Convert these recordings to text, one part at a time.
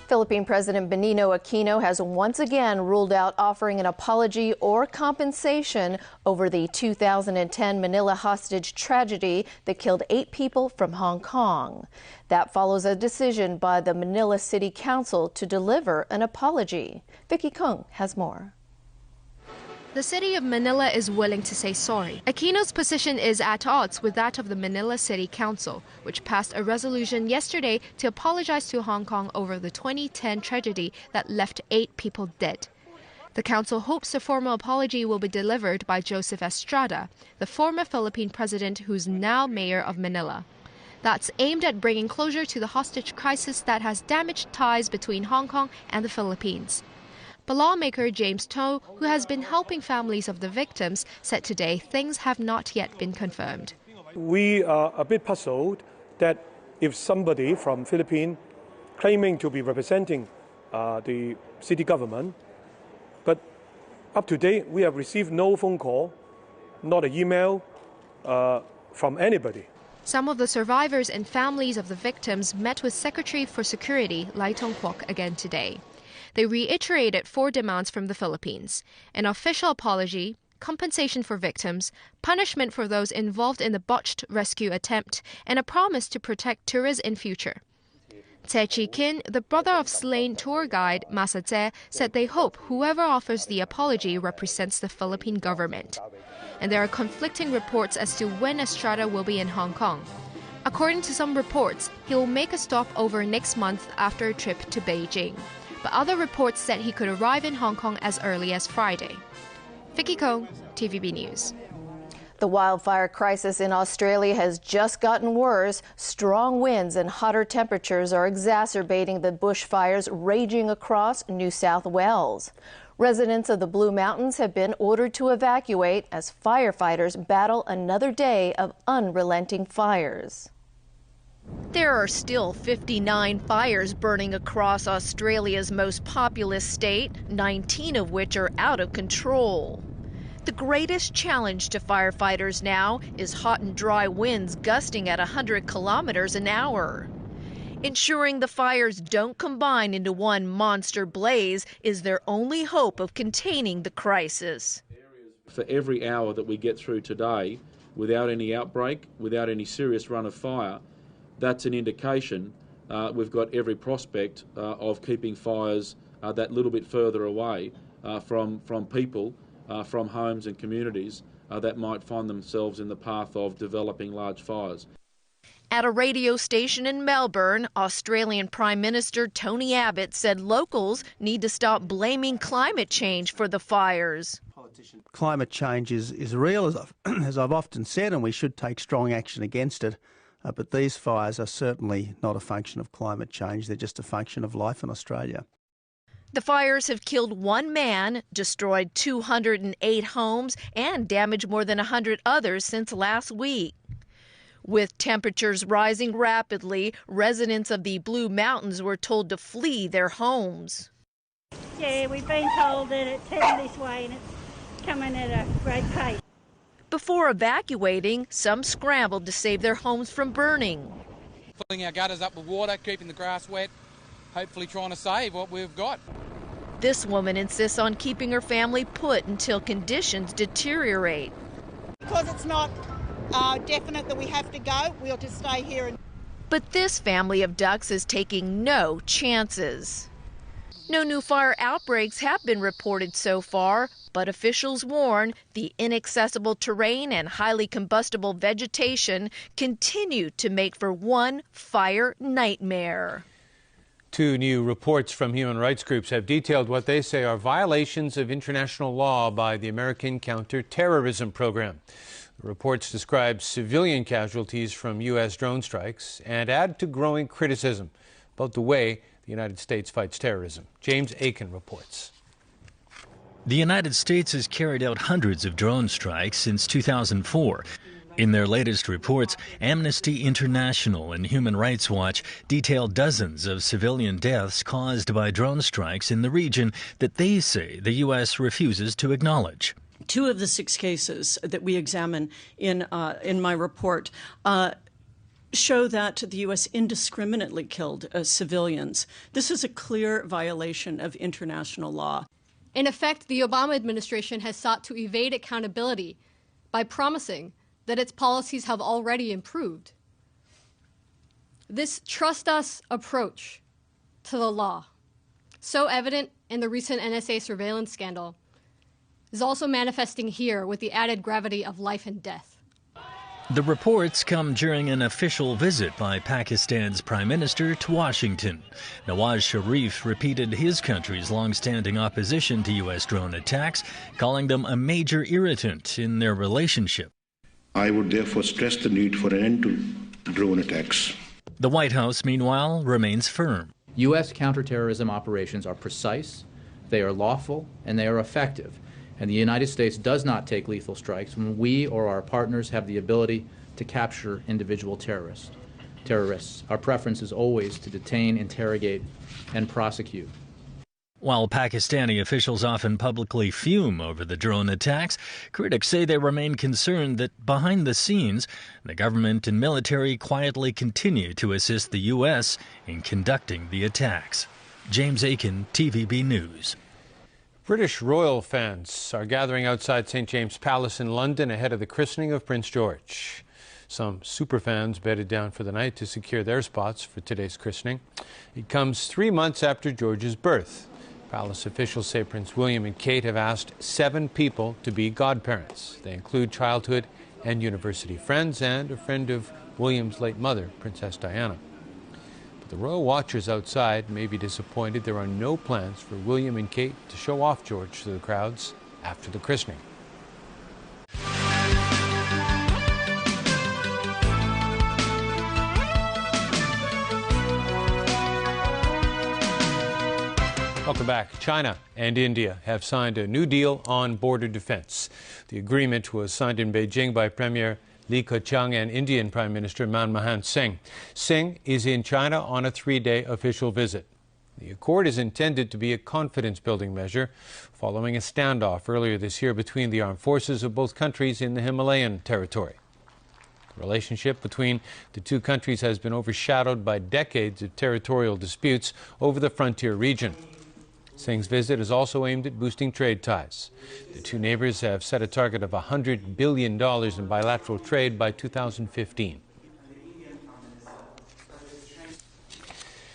Philippine President Benigno Aquino has once again ruled out offering an apology or compensation over the 2010 Manila hostage tragedy that killed 8 people from Hong Kong. That follows a decision by the Manila City Council to deliver an apology. Vicky Kung has more. The city of Manila is willing to say sorry. Aquino's position is at odds with that of the Manila City Council, which passed a resolution yesterday to apologize to Hong Kong over the 2010 tragedy that left 8 people dead. The council hopes a formal apology will be delivered by Joseph Estrada, the former Philippine president who's now mayor of Manila. That's aimed at bringing closure to the hostage crisis that has damaged ties between Hong Kong and the Philippines. But lawmaker James To, who has been helping families of the victims, said today things have not yet been confirmed. We are a bit puzzled that if somebody from Philippines claiming to be representing the city government, but up to date we have received no phone call, not an email from anybody. Some of the survivors and families of the victims met with Secretary for Security Lai Tong-kwok again today. They reiterated 4 demands from the Philippines: an official apology, compensation for victims, punishment for those involved in the botched rescue attempt, and a promise to protect tourists in future. Tse Chi Kin, the brother of slain tour guide Masa Tse, said they hope whoever offers the apology represents the Philippine government. And there are conflicting reports as to when Estrada will be in Hong Kong. According to some reports, he will make a stop over next month after a trip to Beijing. But other reports said he could arrive in Hong Kong as early as Friday. Vicky Kong, TVB News. The wildfire crisis in Australia has just gotten worse. Strong winds and hotter temperatures are exacerbating the bushfires raging across New South Wales. Residents of the Blue Mountains have been ordered to evacuate as firefighters battle another day of unrelenting fires. There are still 59 fires burning across Australia's most populous state, 19 of which are out of control. The greatest challenge to firefighters now is hot and dry winds gusting at 100 kilometers an hour. Ensuring the fires don't combine into one monster blaze is their only hope of containing the crisis. For every hour that we get through today without any outbreak, without any serious run of fire, that's an indication we've got every prospect of keeping fires that little bit further away from people, from homes and communities that might find themselves in the path of developing large fires. At a radio station in Melbourne, Australian Prime Minister Tony Abbott said locals need to stop blaming climate change for the fires. Climate change is real, as I've often said, and we should take strong action against it. But these fires are certainly not a function of climate change. They're just a function of life in Australia. The fires have killed 1 man, destroyed 208 homes, and damaged more than 100 others since last week. With temperatures rising rapidly, residents of the Blue Mountains were told to flee their homes. Yeah, we've been told that it's heading this way and it's coming at a great pace. Before evacuating, some scrambled to save their homes from burning. Filling our gutters up with water, keeping the grass wet, hopefully trying to save what we've got. This woman insists on keeping her family put until conditions deteriorate. Because it's not definite that we have to go, we'll just stay here. But this family of ducks is taking no chances. No new fire outbreaks have been reported so far, but officials warn the inaccessible terrain and highly combustible vegetation continue to make for one fire nightmare. 2 new reports from human rights groups have detailed what they say are violations of international law by the American counterterrorism program. The reports describe civilian casualties from U.S. drone strikes and add to growing criticism about the way the United States fights terrorism. James Aiken reports. The United States has carried out hundreds of drone strikes since 2004. In their latest reports, Amnesty International and Human Rights Watch detail dozens of civilian deaths caused by drone strikes in the region that they say the U.S. refuses to acknowledge. 2 of the 6 cases that we examine in my report show that the U.S. indiscriminately killed civilians. This is a clear violation of international law. In effect, the Obama administration has sought to evade accountability by promising that its policies have already improved. This trust us approach to the law, so evident in the recent NSA surveillance scandal, is also manifesting here with the added gravity of life and death. The reports come during an official visit by Pakistan's Prime Minister to Washington. Nawaz Sharif repeated his country's long-standing opposition to U.S. drone attacks, calling them a major irritant in their relationship. I would therefore stress the need for an end to drone attacks. The White House, meanwhile, remains firm. U.S. counterterrorism operations are precise, they are lawful, and they are effective. And the United States does not take lethal strikes when we or our partners have the ability to capture individual terrorists. Our preference is always to detain, interrogate, and prosecute. While Pakistani officials often publicly fume over the drone attacks, critics say they remain concerned that behind the scenes, the government and military quietly continue to assist the U.S. in conducting the attacks. James Aiken, TVB News. British royal fans are gathering outside St. James Palace in London ahead of the christening of Prince George. Some superfans bedded down for the night to secure their spots for today's christening. It comes 3 months after George's birth. Palace officials say Prince William and Kate have asked 7 people to be godparents. They include childhood and university friends and a friend of William's late mother, Princess Diana. But the royal watchers outside may be disappointed there are no plans for William and Kate to show off George to the crowds after the christening. Welcome back. China and India have signed a new deal on border defense. The agreement was signed in Beijing by Premier Li Keqiang and Indian Prime Minister Manmohan Singh. Singh is in China on a 3-day official visit. The accord is intended to be a confidence-building measure following a standoff earlier this year between the armed forces of both countries in the Himalayan territory. The relationship between the 2 countries has been overshadowed by decades of territorial disputes over the frontier region. Singh's visit is also aimed at boosting trade ties. The 2 neighbors have set a target of $100 billion in bilateral trade by 2015.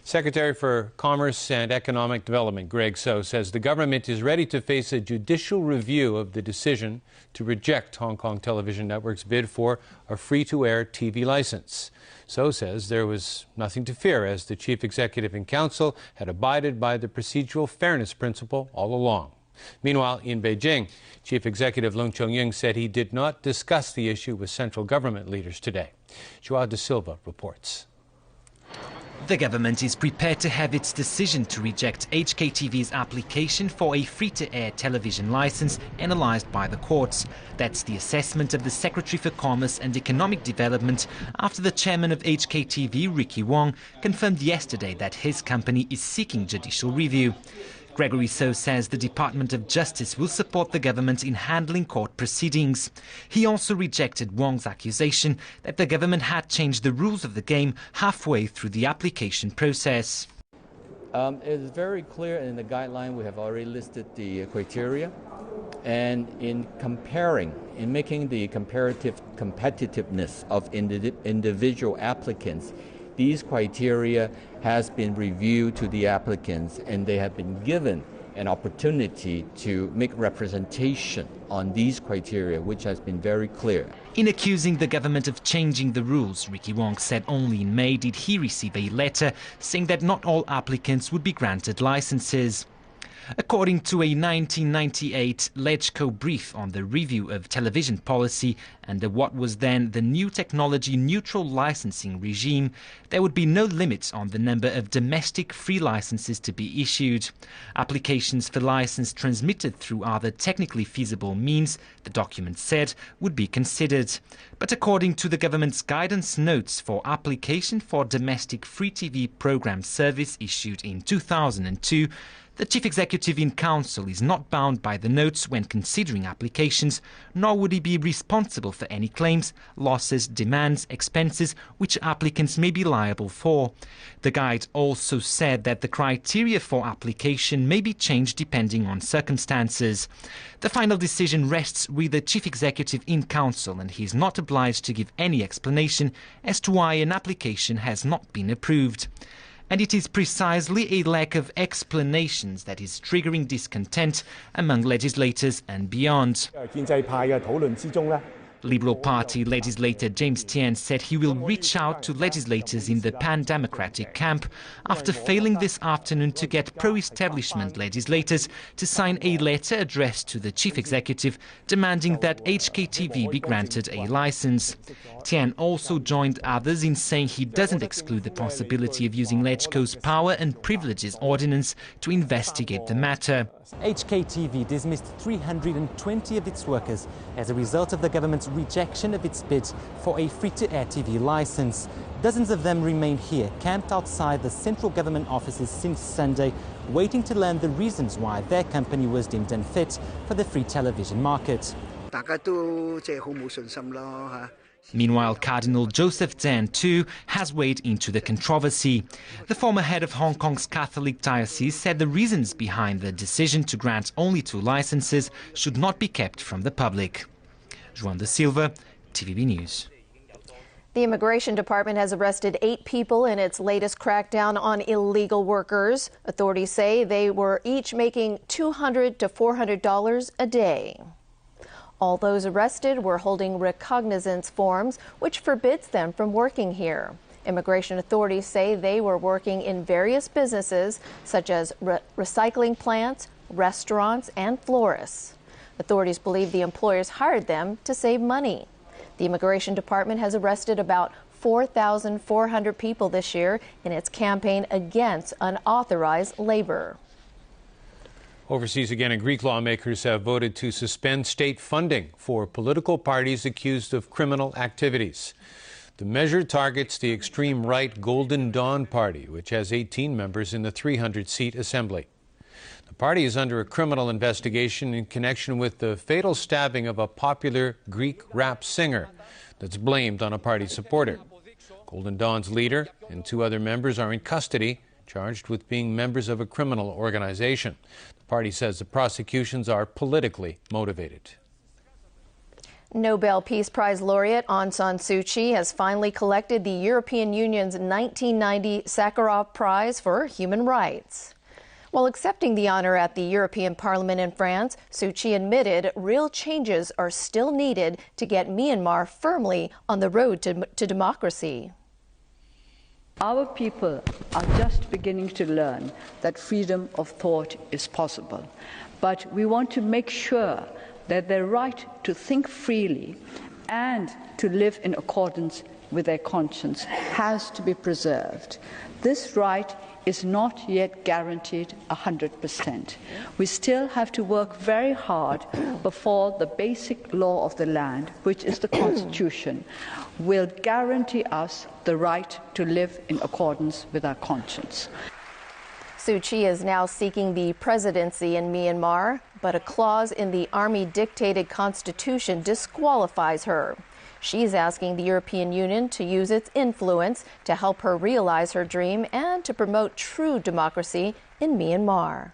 Secretary for Commerce and Economic Development Greg So says the government is ready to face a judicial review of the decision to reject Hong Kong Television Network's bid for a free-to-air TV license. So says there was nothing to fear as the chief executive and council had abided by the procedural fairness principle all along. Meanwhile, in Beijing, Chief Executive Leung Chun-ying said he did not discuss the issue with central government leaders today. Joao da Silva reports. The government is prepared to have its decision to reject HKTV's application for a free-to-air television license analysed by the courts. That's the assessment of the Secretary for Commerce and Economic Development after the chairman of HKTV, Ricky Wong, confirmed yesterday that his company is seeking judicial review. Gregory So says the Department of Justice will support the government in handling court proceedings. He also rejected Wong's accusation that the government had changed the rules of the game halfway through the application process. It is very clear in the guideline we have already listed the criteria, and in making the comparative competitiveness of individual applicants, these criteria has been reviewed to the applicants and they have been given an opportunity to make representation on these criteria, which has been very clear. In accusing the government of changing the rules, Ricky Wong said only in May did he receive a letter saying that not all applicants would be granted licenses. According to a 1998 LegCo brief on the review of television policy under what was then the new technology neutral licensing regime, there would be no limit on the number of domestic free licenses to be issued. Applications for license transmitted through other technically feasible means, the document said, would be considered. But according to the government's guidance notes for application for domestic free TV program service issued in 2002, the Chief Executive in Council is not bound by the notes when considering applications, nor would he be responsible for any claims, losses, demands, expenses which applicants may be liable for. The guide also said that the criteria for application may be changed depending on circumstances. The final decision rests with the Chief Executive in Council, and he is not obliged to give any explanation as to why an application has not been approved. And it is precisely a lack of explanations that is triggering discontent among legislators and beyond. Liberal Party legislator James Tian said he will reach out to legislators in the pan-democratic camp after failing this afternoon to get pro-establishment legislators to sign a letter addressed to the chief executive demanding that HKTV be granted a license. Tian also joined others in saying he doesn't exclude the possibility of using LegCo's Power and Privileges Ordinance to investigate the matter. HKTV dismissed 320 of its workers as a result of the government's rejection of its bid for a free-to-air TV license. Dozens of them remain here, camped outside the central government offices since Sunday, waiting to learn the reasons why their company was deemed unfit for the free television market. Meanwhile, Cardinal Joseph Tsen, too, has weighed into the controversy. The former head of Hong Kong's Catholic diocese said the reasons behind the decision to grant only 2 licenses should not be kept from the public. João da Silva, TVB News. The Immigration Department has arrested 8 people in its latest crackdown on illegal workers. Authorities say they were each making $200 to $400 a day. All those arrested were holding recognizance forms, which forbids them from working here. Immigration authorities say they were working in various businesses, such as recycling plants, restaurants, and florists. Authorities believe the employers hired them to save money. The Immigration Department has arrested about 4,400 people this year in its campaign against unauthorized labor. Overseas again, and Greek lawmakers have voted to suspend state funding for political parties accused of criminal activities. The measure targets the extreme right Golden Dawn Party, which has 18 members in the 300-seat assembly. The party is under a criminal investigation in connection with the fatal stabbing of a popular Greek rap singer that's blamed on a party supporter. Golden Dawn's leader and 2 other members are in custody, charged with being members of a criminal organization. The party says the prosecutions are politically motivated. Nobel Peace Prize laureate Aung San Suu Kyi has finally collected the European Union's 1990 Sakharov Prize for Human Rights. While accepting the honor at the European Parliament in France, Suu Kyi admitted real changes are still needed to get Myanmar firmly on the road to democracy. Our people are just beginning to learn that freedom of thought is possible. But we want to make sure that their right to think freely and to live in accordance with their conscience has to be preserved. This right is not yet guaranteed 100%. We still have to work very hard before the basic law of the land, which is the Constitution, will guarantee us the right to live in accordance with our conscience. Suu Kyi is now seeking the presidency in Myanmar, but a clause in the army-dictated constitution disqualifies her. She's asking the European Union to use its influence to help her realize her dream and to promote true democracy in Myanmar.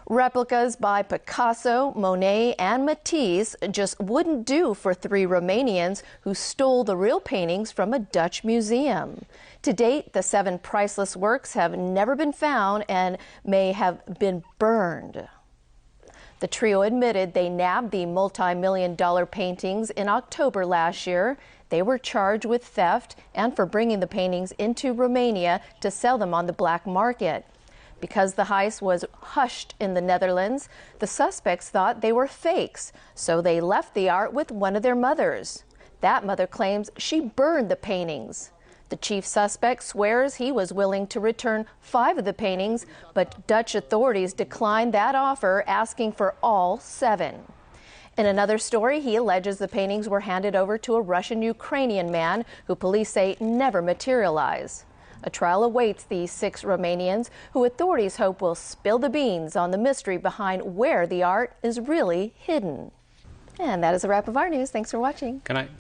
Replicas by Picasso, Monet, and Matisse just wouldn't do for 3 Romanians who stole the real paintings from a Dutch museum. To date, the 7 priceless works have never been found and may have been burned. The trio admitted they nabbed the multi-million-dollar paintings in October last year. They were charged with theft and for bringing the paintings into Romania to sell them on the black market. Because the heist was hushed in the Netherlands, the suspects thought they were fakes, so they left the art with one of their mothers. That mother claims she burned the paintings. The chief suspect swears he was willing to return 5 of the paintings, but Dutch authorities declined that offer, asking for all 7. In another story, he alleges the paintings were handed over to a Russian-Ukrainian man who police say never materialized. A trial awaits these 6 Romanians, who authorities hope will spill the beans on the mystery behind where the art is really hidden. And that is a wrap of our news. Thanks for watching. Good night.